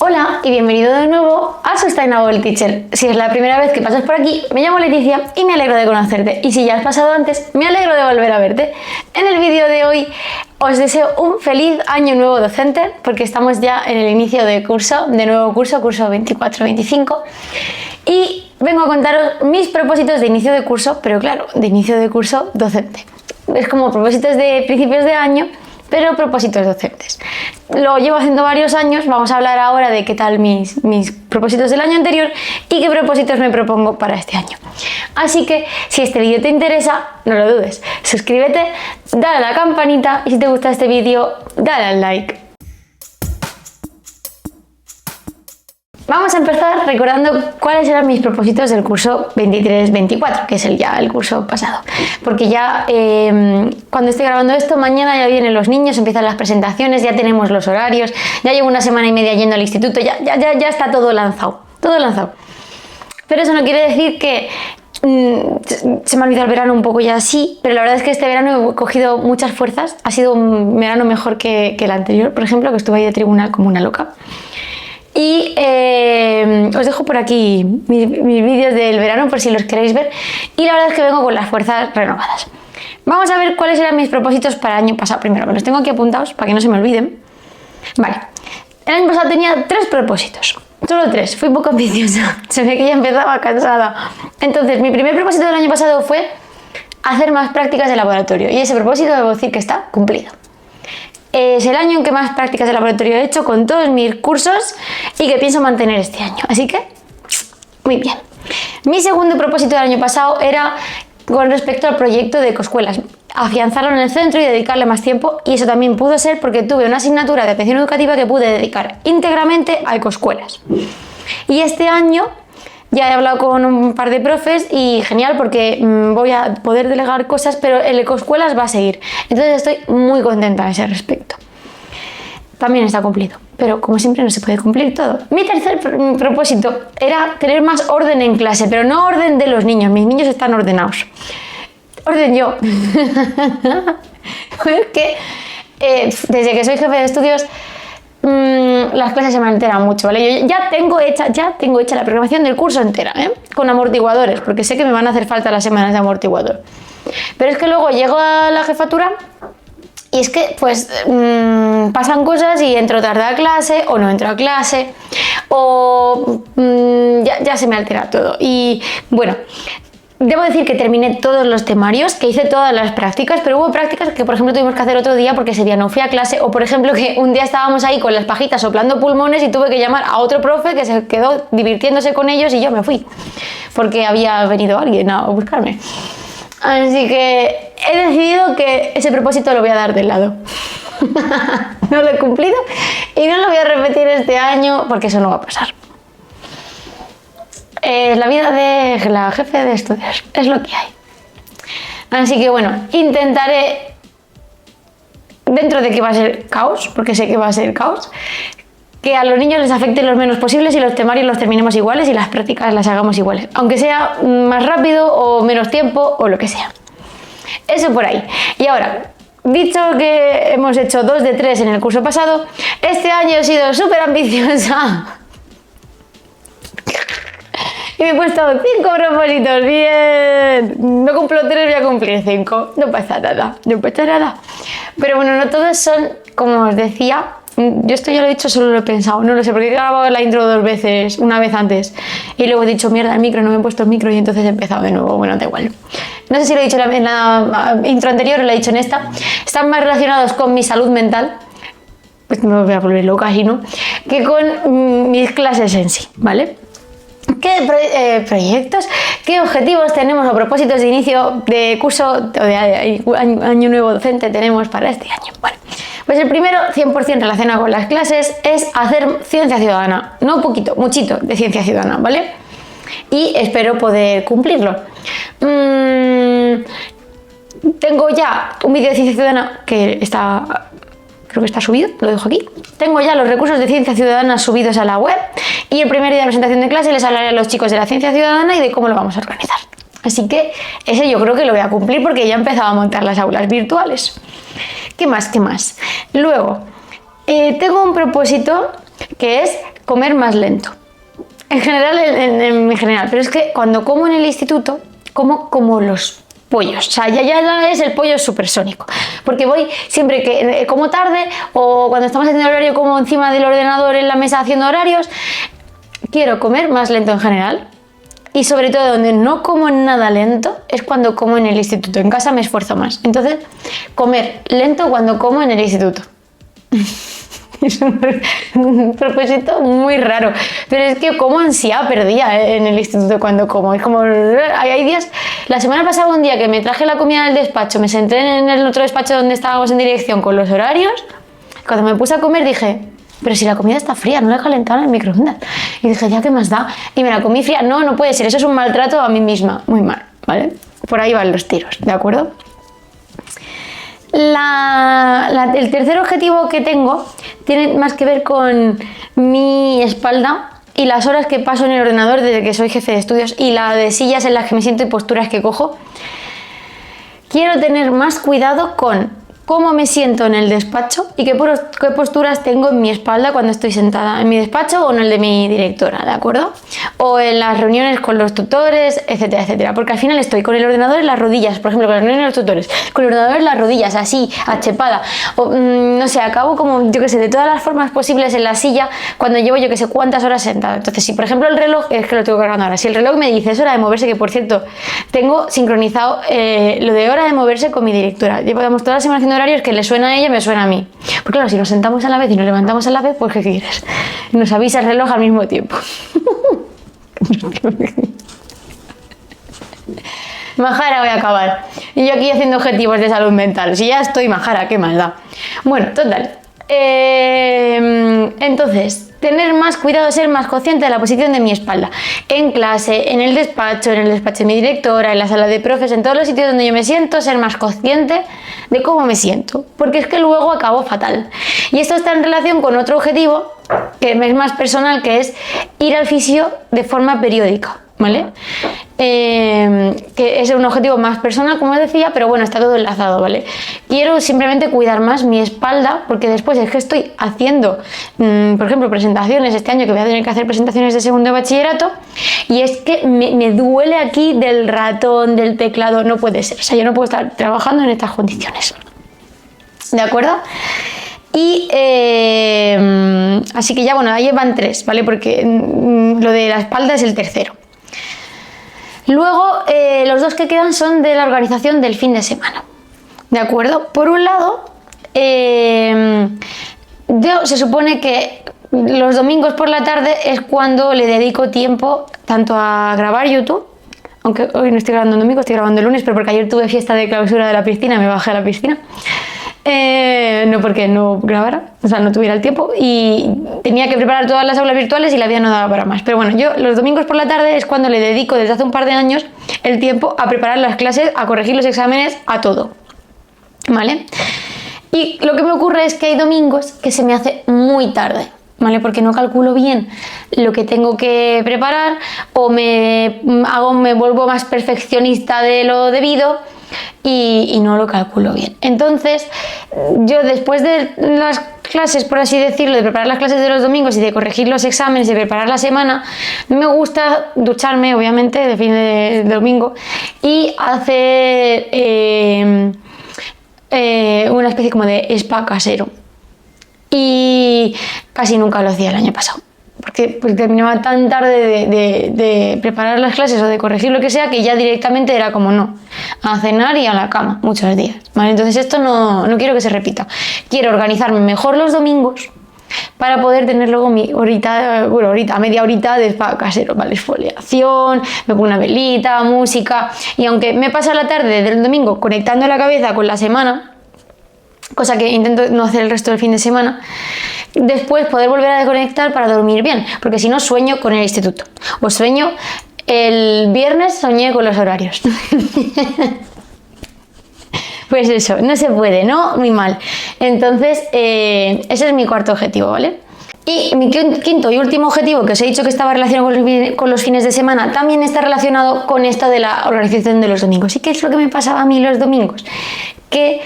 Hola y bienvenido de nuevo a Sustainable Teacher. Si es la primera vez que pasas por aquí, me llamo Leticia y me alegro de conocerte. Y si ya has pasado antes, me alegro de volver a verte. En el vídeo de hoy os deseo un feliz año nuevo docente, porque estamos ya en el inicio de nuevo curso 24-25. Y vengo a contaros mis propósitos de inicio de curso, pero claro, de inicio de curso docente. Es como propósitos de principios de año, pero propósitos docentes. Lo llevo haciendo varios años, vamos a hablar ahora de qué tal mis propósitos del año anterior y qué propósitos me propongo para este año. Así que si este vídeo te interesa, no lo dudes, suscríbete, dale a la campanita y si te gusta este vídeo, dale al like. Vamos a empezar recordando cuáles eran mis propósitos del curso 23-24, que es el curso pasado. Porque ya cuando estoy grabando esto, mañana ya vienen los niños, empiezan las presentaciones, ya tenemos los horarios, ya llevo una semana y media yendo al instituto, ya está todo lanzado, Pero eso no quiere decir que se me ha olvidado el verano un poco ya así, pero la verdad es que este verano he cogido muchas fuerzas, ha sido un verano mejor que el anterior, por ejemplo, que estuve ahí de tribunal como una loca. Y os dejo por aquí mis vídeos del verano por si los queréis ver, y la verdad es que vengo con las fuerzas renovadas. Vamos a ver cuáles eran mis propósitos para el año pasado. Primero, me los tengo aquí apuntados para que no se me olviden. Vale, el año pasado tenía 3 propósitos, solo 3, fui poco ambiciosa, se ve que ya empezaba cansada. Entonces, mi primer propósito del año pasado fue hacer más prácticas de laboratorio, y ese propósito debo decir que está cumplido. Es el año en que más prácticas de laboratorio he hecho con todos mis cursos y que pienso mantener este año. Así que, muy bien. Mi segundo propósito del año pasado era con respecto al proyecto de Ecoescuelas. Afianzarlo en el centro y dedicarle más tiempo, y eso también pudo ser porque tuve una asignatura de atención educativa que pude dedicar íntegramente a Ecoescuelas. Y este año ya he hablado con un par de profes y genial, porque voy a poder delegar cosas, pero el Ecoescuelas va a seguir. Entonces estoy muy contenta a ese respecto. También está cumplido, pero como siempre no se puede cumplir todo. Mi tercer propósito era tener más orden en clase, pero no orden de los niños. Mis niños están ordenados. Orden yo. Es que desde que soy jefe de estudios, las clases se me alteran mucho, ¿vale? Yo ya tengo hecha la programación del curso entera, con amortiguadores, porque sé que me van a hacer falta las semanas de amortiguador. Pero es que luego llego a la jefatura y es que, pues, pasan cosas y entro tarde a clase o no entro a clase, o ya se me altera todo. Y bueno, debo decir que terminé todos los temarios, que hice todas las prácticas, pero hubo prácticas que, por ejemplo, tuvimos que hacer otro día porque ese día no fui a clase, o por ejemplo que un día estábamos ahí con las pajitas soplando pulmones y tuve que llamar a otro profe que se quedó divirtiéndose con ellos y yo me fui, porque había venido alguien a buscarme. Así que he decidido que ese propósito lo voy a dar de lado. No lo he cumplido y no lo voy a repetir este año porque eso no va a pasar. Es la vida de la jefe de estudios, es lo que hay. Así que bueno, intentaré, dentro de que va a ser caos, porque sé que va a ser caos, que a los niños les afecte lo menos posibles y los temarios los terminemos iguales y las prácticas las hagamos iguales, aunque sea más rápido o menos tiempo o lo que sea. Eso por ahí. Y ahora, dicho que hemos hecho 2 de 3 en el curso pasado, este año he sido súper ambiciosa. Y me he puesto 5 propósitos, bien. No cumplo 3, voy a cumplir 5. No pasa nada. Pero bueno, no todos son, como os decía, yo esto ya lo he dicho, solo lo he pensado, no lo sé, porque he grabado la intro 2 veces, una vez antes, y luego he dicho, mierda, el micro, no me he puesto el micro, y entonces he empezado de nuevo. Bueno, da igual. No sé si lo he dicho en la intro anterior o lo he dicho en esta. Están más relacionados con mi salud mental, pues no me voy a volver loca así, ¿no?, que con mis clases en sí, ¿vale? ¿Qué proyectos, qué objetivos tenemos o propósitos de inicio de curso o de año nuevo docente tenemos para este año? Bueno, pues el primero, 100% relacionado con las clases, es hacer ciencia ciudadana. No un poquito, muchito de ciencia ciudadana, ¿vale? Y espero poder cumplirlo. Tengo ya un vídeo de ciencia ciudadana que está... creo que está subido, lo dejo aquí. Tengo ya los recursos de ciencia ciudadana subidos a la web, y el primer día de presentación de clase les hablaré a los chicos de la ciencia ciudadana y de cómo lo vamos a organizar. Así que ese yo creo que lo voy a cumplir porque ya he empezado a montar las aulas virtuales. ¿Qué más? Luego, tengo un propósito que es comer más lento. En general, en general, pero es que cuando como en el instituto, como los pollos, o sea, ya es el pollo supersónico, porque voy siempre que como tarde o cuando estamos haciendo horario como encima del ordenador en la mesa haciendo horarios, quiero comer más lento en general. Y sobre todo donde no como nada lento es cuando como en el instituto. En casa me esfuerzo más. Entonces, comer lento cuando como en el instituto. Es un propósito muy raro. Pero es que como ansiedad perdía en el instituto cuando como. Es como... Hay días... La semana pasada un día que me traje la comida del despacho, me senté en el otro despacho donde estábamos en dirección con los horarios. Cuando me puse a comer dije... Pero si la comida está fría, no la he calentado en el microondas. Y dije, ya, ¿qué más da? Y me la comí fría. No puede ser, eso es un maltrato a mí misma. Muy mal, ¿vale? Por ahí van los tiros, ¿de acuerdo? El tercer objetivo que tengo tiene más que ver con mi espalda y las horas que paso en el ordenador desde que soy jefe de estudios y la de sillas en las que me siento y posturas que cojo. Quiero tener más cuidado con cómo me siento en el despacho y qué posturas tengo en mi espalda cuando estoy sentada en mi despacho o en el de mi directora, ¿de acuerdo? O en las reuniones con los tutores, etcétera, etcétera. Porque al final estoy con el ordenador en las rodillas, por ejemplo, con las reuniones de los tutores, con el ordenador en las rodillas, así, achepada. O, no sé, acabo como, yo qué sé, de todas las formas posibles en la silla cuando llevo yo qué sé cuántas horas sentada. Entonces, si por ejemplo el reloj, es que lo tengo cargando ahora, si el reloj me dice es hora de moverse, que por cierto, tengo sincronizado lo de hora de moverse con mi directora. Llevamos toda la semana haciendo horarios que le suena a ella y me suena a mí. Pues claro, si nos sentamos a la vez y nos levantamos a la vez, pues ¿qué quieres? Nos avisa el reloj al mismo tiempo. Majara voy a acabar. Y yo aquí haciendo objetivos de salud mental. Si ya estoy majara, ¿qué más da? Bueno, total. Entonces, tener más cuidado, ser más consciente de la posición de mi espalda. En clase, en el despacho de mi directora, en la sala de profes, en todos los sitios donde yo me siento, ser más consciente de cómo me siento. Porque es que luego acabo fatal. Y esto está en relación con otro objetivo que es más personal, que es ir al fisio de forma periódica. ¿Vale? Que es un objetivo más personal, como os decía, pero bueno, está todo enlazado, ¿vale? Quiero simplemente cuidar más mi espalda, porque después es que estoy haciendo, por ejemplo, presentaciones este año, que voy a tener que hacer presentaciones de segundo de bachillerato, y es que me duele aquí del ratón, del teclado, no puede ser, o sea, yo no puedo estar trabajando en estas condiciones, ¿de acuerdo? Y así que ya, bueno, ahí van 3, ¿vale? Porque lo de la espalda es el tercero. Luego, los 2 que quedan son de la organización del fin de semana, ¿de acuerdo? Por un lado, yo se supone que los domingos por la tarde es cuando le dedico tiempo tanto a grabar YouTube, aunque hoy no estoy grabando el domingo, estoy grabando el lunes, pero porque ayer tuve fiesta de clausura de la piscina, me bajé a la piscina. No porque no grabara, o sea, no tuviera el tiempo y tenía que preparar todas las aulas virtuales y la vida no daba para más. Pero bueno, yo los domingos por la tarde es cuando le dedico desde hace un par de años el tiempo a preparar las clases, a corregir los exámenes, a todo, ¿vale? Y lo que me ocurre es que hay domingos que se me hace muy tarde, ¿vale? Porque no calculo bien lo que tengo que preparar o me vuelvo más perfeccionista de lo debido y no lo calculo bien. Entonces, yo después de las clases, por así decirlo, de preparar las clases de los domingos y de corregir los exámenes y de preparar la semana, me gusta ducharme, obviamente, de fin de domingo y hacer una especie como de spa casero. Y casi nunca lo hacía el año pasado. Porque terminaba tan tarde de preparar las clases o de corregir lo que sea, que ya directamente era como no, a cenar y a la cama muchos días, ¿vale? Entonces esto no quiero que se repita. Quiero organizarme mejor los domingos para poder tener luego mi media horita de spa casero, ¿vale? Exfoliación, me pongo una velita, música, y aunque me pasa la tarde del domingo conectando la cabeza con la semana, cosa que intento no hacer el resto del fin de semana, después poder volver a desconectar para dormir bien, porque si no sueño con el instituto, o sueño el viernes, soñé con los horarios. Pues eso, no se puede, ¿no? Muy mal. Entonces, ese es mi cuarto objetivo, ¿vale? Y mi quinto y último objetivo, que os he dicho que estaba relacionado con los fines de semana, también está relacionado con esto de la organización de los domingos. ¿Y qué es lo que me pasaba a mí los domingos? Que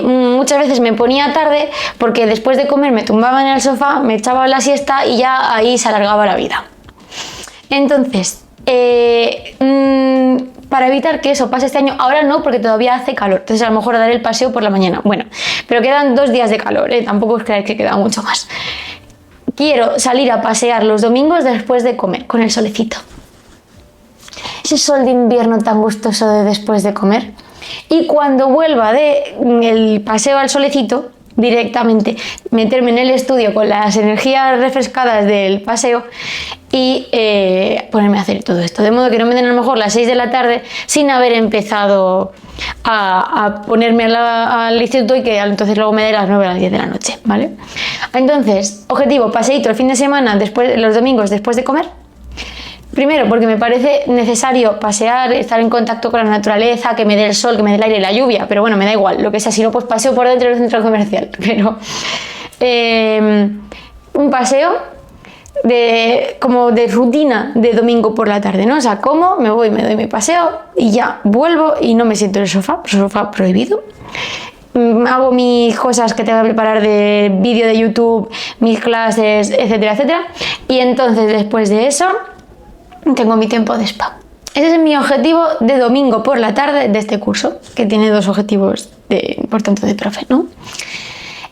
muchas veces me ponía tarde porque después de comer me tumbaba en el sofá, me echaba la siesta y ya ahí se alargaba la vida. Entonces, para evitar que eso pase este año, ahora no porque todavía hace calor, entonces a lo mejor daré el paseo por la mañana. Bueno, pero quedan 2 días de calor, tampoco os creáis que queda mucho más. Quiero salir a pasear los domingos después de comer, con el solecito. Ese sol de invierno tan gustoso de después de comer. Y cuando vuelva del paseo al solecito, directamente meterme en el estudio con las energías refrescadas del paseo y ponerme a hacer todo esto. De modo que no me den a lo mejor las 6 de la tarde sin haber empezado a ponerme al instituto y que entonces luego me dé las 9 a las 10 de la noche, ¿vale? Entonces, objetivo, paseíto el fin de semana, los domingos después de comer. Primero, porque me parece necesario pasear, estar en contacto con la naturaleza, que me dé el sol, que me dé el aire y la lluvia, pero bueno, me da igual, lo que sea, si no, pues paseo por dentro del centro comercial, pero un paseo como de rutina de domingo por la tarde, ¿no? O sea, como, me voy, me doy mi paseo y ya vuelvo y no me siento en el sofá prohibido. Hago mis cosas que tengo que preparar de vídeo de YouTube, mis clases, etcétera, etcétera, y entonces después de eso tengo mi tiempo de spa. Ese es mi objetivo de domingo por la tarde de este curso, que tiene 2 objetivos por tanto de profe, ¿no?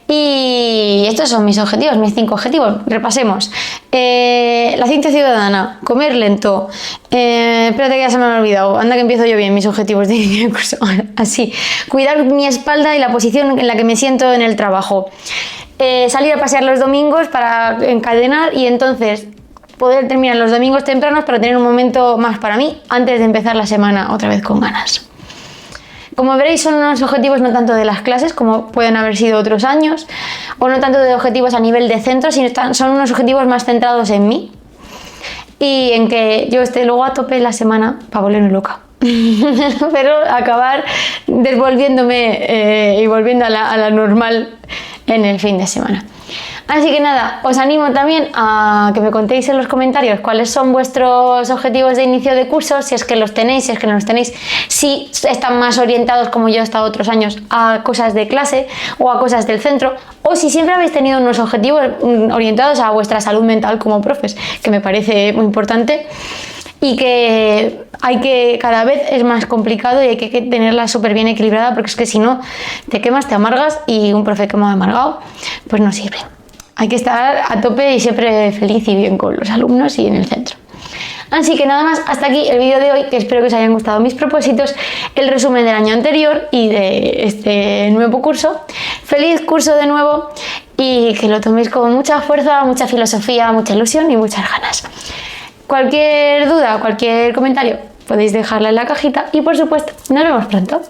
Y estos son mis objetivos, mis 5 objetivos. Repasemos. La ciencia ciudadana, comer lento. Espérate que ya se me ha olvidado. Anda que empiezo yo bien mis objetivos de inicio de curso. Así. Cuidar mi espalda y la posición en la que me siento en el trabajo. Salir a pasear los domingos para encadenar y entonces poder terminar los domingos tempranos para tener un momento más para mí antes de empezar la semana otra vez con ganas. Como veréis, son unos objetivos no tanto de las clases como pueden haber sido otros años, o no tanto de objetivos a nivel de centro, sino son unos objetivos más centrados en mí y en que yo esté luego a tope la semana para volverme loca. Pero acabar desvolviéndome y volviendo a la normal en el fin de semana. Así que nada, os animo también a que me contéis en los comentarios cuáles son vuestros objetivos de inicio de curso, si es que los tenéis, si es que no los tenéis, si están más orientados, como yo he estado otros años, a cosas de clase o a cosas del centro, o si siempre habéis tenido unos objetivos orientados a vuestra salud mental como profes, que me parece muy importante y que cada vez es más complicado y hay que tenerla súper bien equilibrada, porque es que si no te quemas, te amargas, y un profe quemado amargado pues no sirve. Hay que estar a tope y siempre feliz y bien con los alumnos y en el centro. Así que nada más, hasta aquí el vídeo de hoy, que espero que os hayan gustado mis propósitos, el resumen del año anterior y de este nuevo curso. Feliz curso de nuevo y que lo toméis con mucha fuerza, mucha filosofía, mucha ilusión y muchas ganas. Cualquier duda, cualquier comentario, podéis dejarla en la cajita y por supuesto, nos vemos pronto.